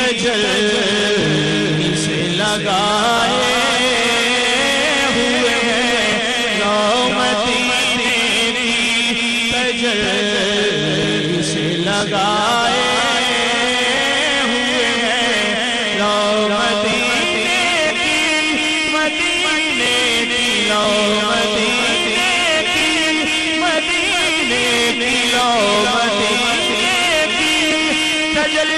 تجلی سے لگائے ہوئے ہیں، رو مدینے کی تجلی سے لگائے ہوئے ہیں، رو مدینے کی، مدینے کی، رو مدینے کی، مدینے کی، رو مدینے کی تجلی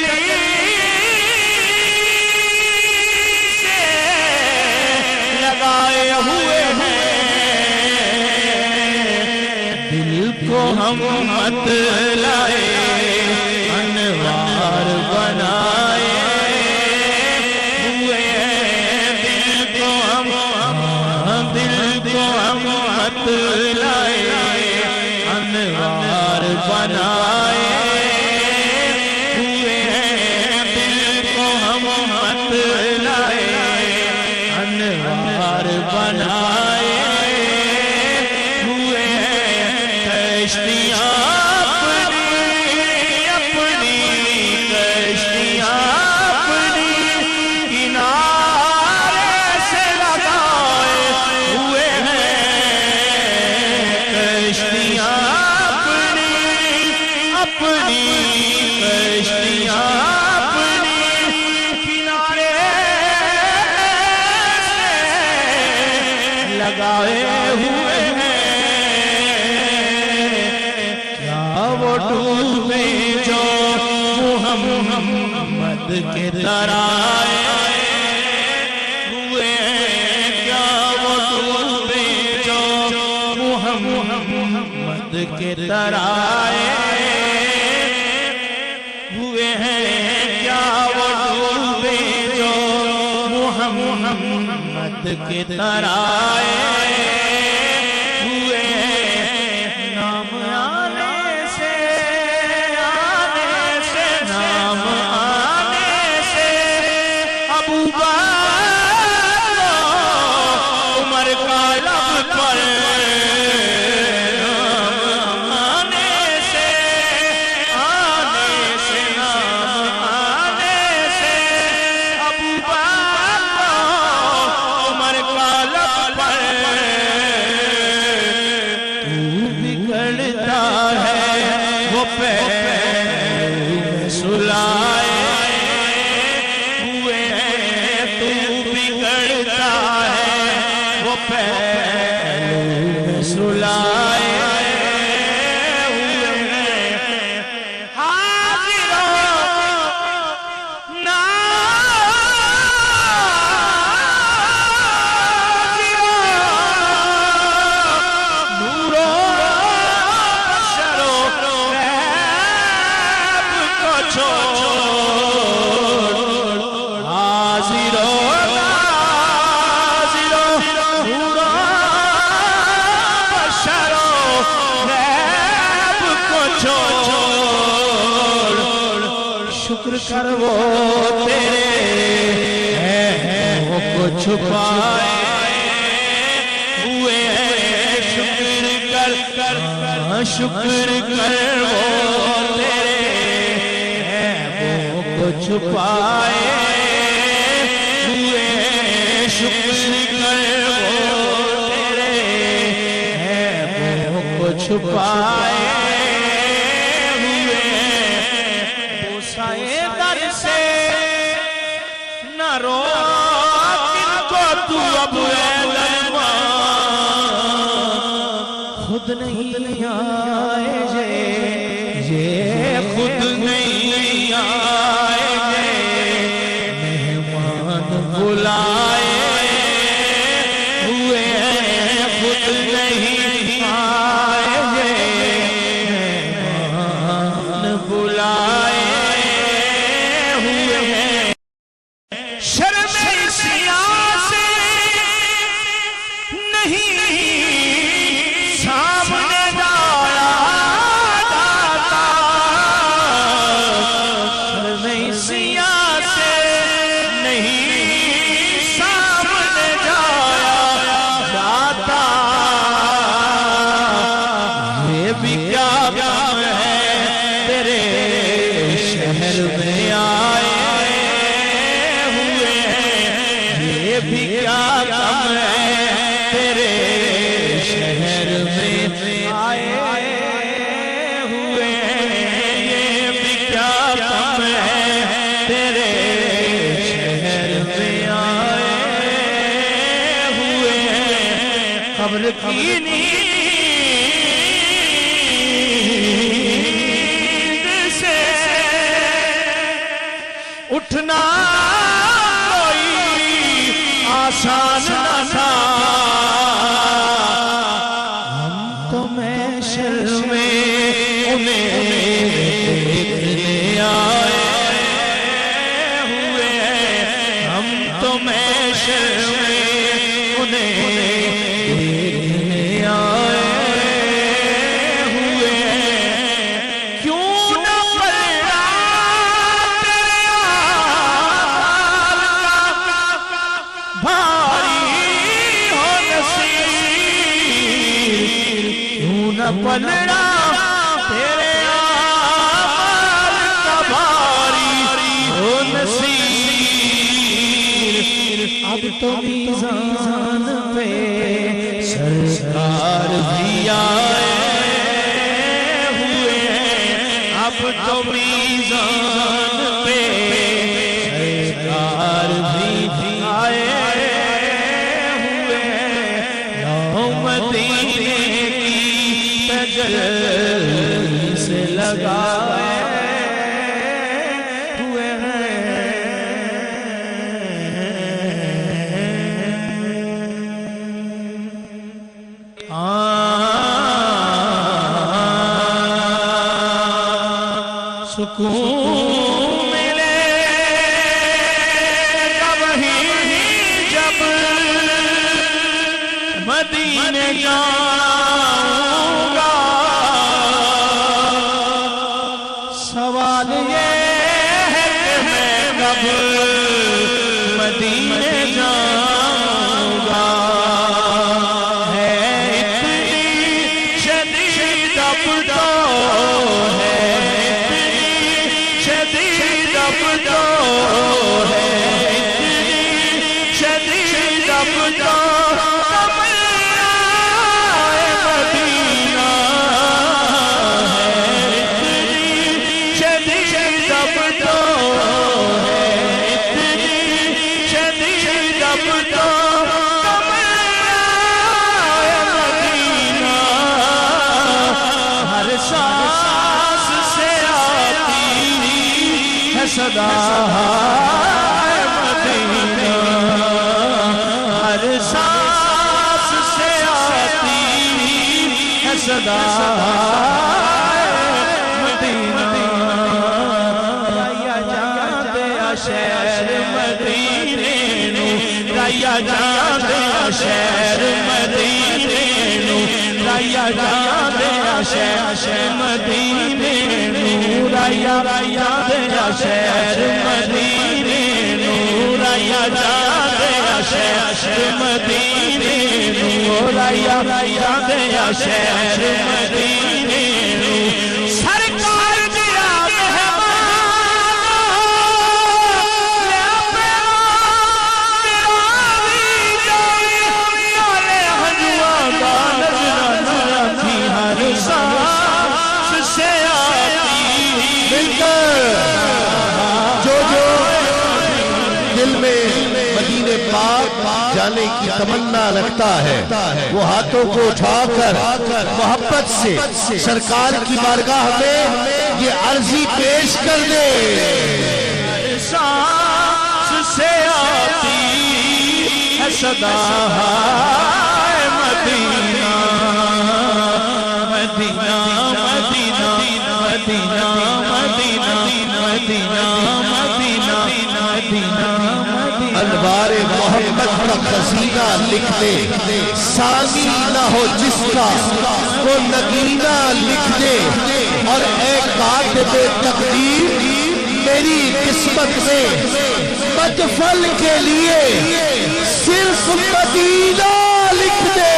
سے لگائے ہوئے ہیں، دل کو ہم مت لائے انوار بنائے ہوئے ہیں، دل کو ہم مت لائے انوار بنائے ہوئے ہیں، دل کو ہم مت لائے انوار بنائے ہوئے ہیں، کشتیاں اپنی کشتیاں اپنی کنارے سے لگائے ہوئے ہیں، کشتیاں اپنی کشتیاں اپنی کنارے سے لگائے ہوئے ہیں، کیا وہ ڈوبے جو محمد کے ترائے ہوئے ہیں، کیا وہ ڈوبے جو محمد کے ترائے ہوئے ہیں، کیا وہ ڈوبے جو محمد کے ترائے ہوئے ہیں، نام آنے سے نام آنے سے ابو بکر عمر کا لب پر، نام آنے سے نام آنے سے ابو بکر عمر کا لب پر، تو بگڑتا ہے وہ پہلو سلائے ہوئے ہیں، تو بگڑتا ہے وہ پہلو سلائے ہوئے ہیں، حاضروں نوروں بشروں غیب کو چھوڑ، حاضروں نوروں بشروں غیب کو چھوڑ، شکر کر وہ تیرے عیبوں کو چھپائے ہوئے ہیں، شکر کر وہ تیرے عیبوں کو چھپائے ہوئے ہیں، شکر کر وہ تیرے عیبوں کو چھپائے ہوئے ہیں، بوسائے در سے نہ رو کن کو تو اب اے درمان، خود نہیں آئے یہ خود نہیں آئے گے، مہمان بلائے ہوئے ہیں، خود نہیں آئے گے، مہمان بلائے ہوئے ہیں، شرم سیاہ سے نہیں سامنے جایا جاتا، شرم سیاہ سے نہیں سامنے جایا جاتا، یہ بھی کیا غم ہے تیرے شہر میں آئے قبر کی نیند سے اٹھنا کوئی آسان نہ تھا ہم تو محشر میں انہیں دیکھنے آئے ہوئے ہم تو محشر میں انہیں دیکھنے آئے ہوئے کیوں نہ پلڑا تیرے آمال کا بھاری ہو نصیب کیوں نہ پلڑا تیرے آمال کا بھاری ہو نصیب اب تو میزان پہ سرکار بھی آئے ہوئے اب تو میزان پہ سرکار بھی آئے ہوئے لو مدینے کی تجلی سے لگائے ہوئے سکون ملے گا وہیں جب مدینے جاؤں گا سوال یہ ہے کہ میں کب مدینے جاؤں گا ہے اتنی شدید اب تو ہے شدید اب تو ہے اتنی شدید اب تو مدینہ ہے اتنی شدید اب تو ہے اتنی شدید اب تو مدینہ ہر سانس سے آتی ہے صدا مدینہ ہر سانس سے آتی ہے صدا مدینہ رایا جاندے شہر مدینے نو رایا جاندے شہر مدینے نو رایا جاندے شہر مدینے نو رایا جاندے شہر مدینے نو رایا جاندے شہر مدینے نو رایا جاندے شہر مدینے نو سرکار دیا دل میں مدینے پاک جانے کی تمنا رکھتا ہے وہ ہاتھوں کو اٹھا کر محبت سے سرکار کی بارگاہ میں یہ عرضی پیش کر دے سانس سے آتی ہے صدا مدینہ مدینہ مدینہ مدینہ مدینہ مدینہ مدینہ مدینہ انوار محمد کا خزینہ لکھ دے ثانی نہ ہو جس کا وہ نگینہ لکھ دے اور اے کاتب تقدیر میری قسمت میں مدفن کے لیے صرف مدینہ لکھ دے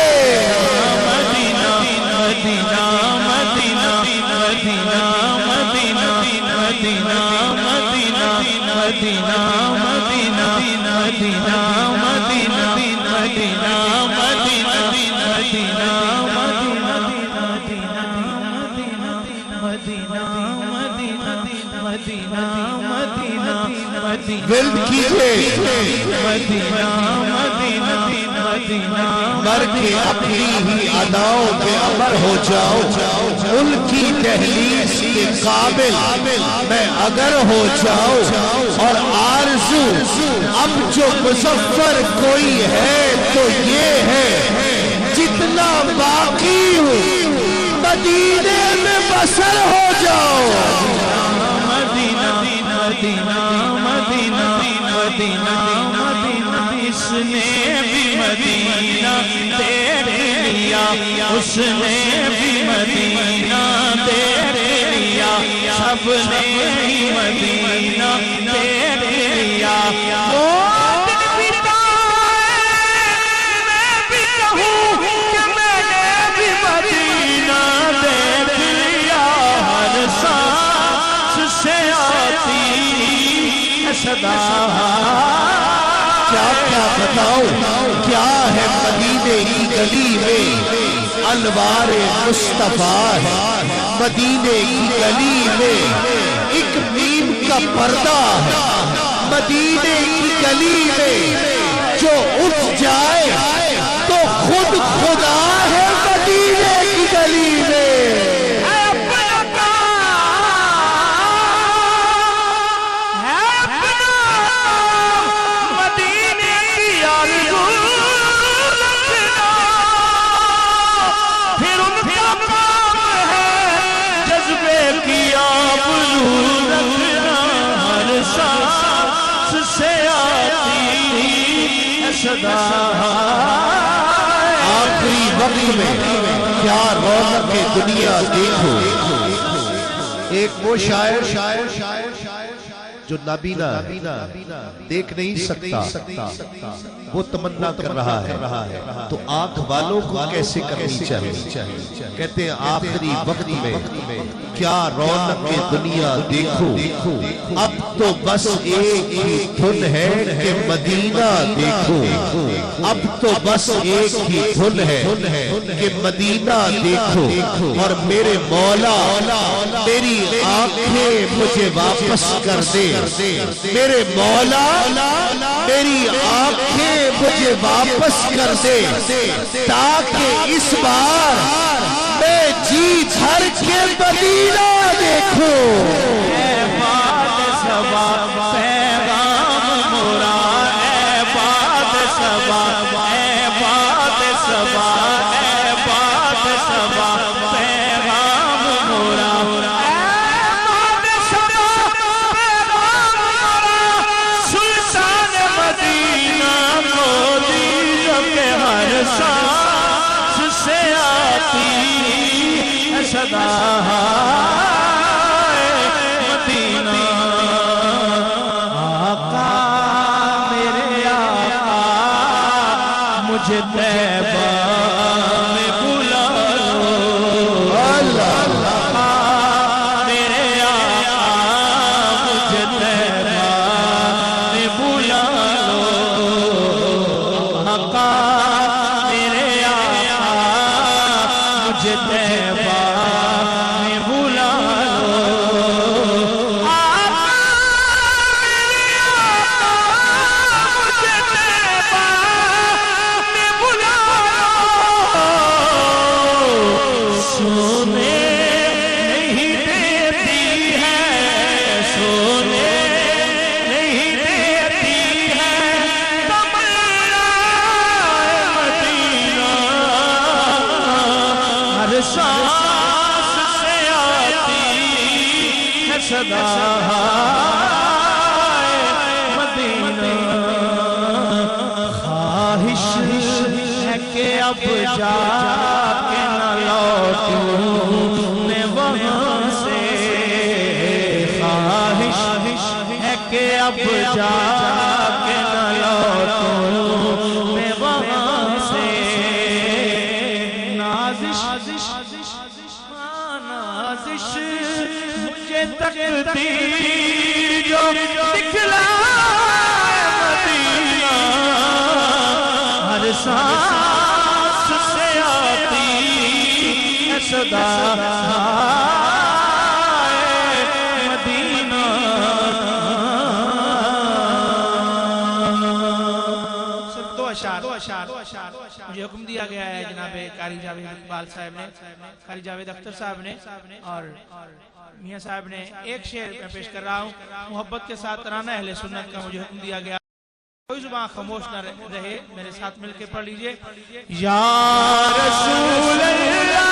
مدینہ مدینہ مدینہ مدینہ مدینہ مدینہ مدینہ مدینہ مدینہ مدینہ مدینہ مدینہ مدینہ ولد کیجئے مدینہ مدینہ مدینہ مر کے اپنی ہی اداؤں پہ امر ہو جاؤں، ملکی دہلیز کے قابل میں اگر ہو جاؤں، اور آرزو اب جو مظفر کوئی ہے تو یہ ہے جتنا باقی ہوں مدینے میں بسر ہو جاؤ۔ مدینہ مدینہ مدینہ مدینہ مدینہ، اس نے بھی مدینہ تیرے لیا، اس نے بھی مدینہ تیرے لیا، سب نے ہی مدینہ تیرے لیا۔ وہ دن بیتا ہے میں بھی کہوں کہ میں نے بھی مدینہ دیکھ لیا، ہر سانس سے آتی ہے صدا۔ کیا کیا بتاؤں کیا ہے مدینے کی گلی میں انوار مصطفیٰ ہے، مدینے کی گلی میں ایک نیم کا پردہ ہے، مدینے کی گلی میں جو اٹھ جائے تو خود خدا ہے مدینے کی گلی میں۔ آخری وقت میں کیا رونق دنیا دیکھو، ایک وہ شاعر جو نابینا دیکھ نہیں سکتا، وہ تمنا کر رہا ہے تو آنکھ والوں کو کیسے کرنی چاہیے۔ کہتے ہیں آخری وقت میں کیا رونق دنیا دیکھو، اب تو بس ایک ہی دھن ہے کہ مدینہ دیکھو، اب تو بس ایک ہی دھن ہے کہ مدینہ دیکھو، اور میرے مولا میری آنکھیں مجھے واپس کر دے، میرے مولا میری آنکھیں مجھے واپس کر دے، تاکہ اس بار میں جی بھر کے مدینہ دیکھوں۔ اے باد صبا پیغام مورا، اے باد صبا، اے باد صبا، اے باد صبا پیغام مورا، اے باد صبا پیغام مورا، سلطان مدینہ کو دیجو کہ ہر سانس سے آتی ہے صدا۔ مدینہ آقا میرے آقا، مجھے طیبہ میں بلا لو، آقا میرے آقا، مجھے طیبہ میں بلا لو، آقا میرے آقا، مجھے طیبہ میں بلا لو، آقا میرے آقا، مجھے طیبہ میں بلا لو۔ سونے نہیں دیتی ہے، سونے نہیں دیتی ہے تمنا مدینہ، ہر سانس سے آتی ہے صدا۔ مدینہ خواہش ہے کہ اب جا کے نہ لوٹوں میں وہاں سے، خواہش ہے کہ اب جا کے نہ لوٹوں میں وہاں سے، نازش نازش مجھے تقدیر جو دکھلائے مدینہ، ہر سانس سے آتی ہے صدا۔ مدینہ صرف دو اشعار مجھے حکم دیا گیا ہے جناب قاری جاوید اقبال صاحب نے، قاری جاوید اختر صاحب نے اور میاں صاحب نے ایک شعر میں پیش کر رہا ہوں، محبت کے ساتھ ترانہ اہل سنت کا مجھے حکم دیا گیا، کوئی زبان خاموش نہ رہے، میرے ساتھ مل کے پڑھ لیجئے۔ یا رسول اللہ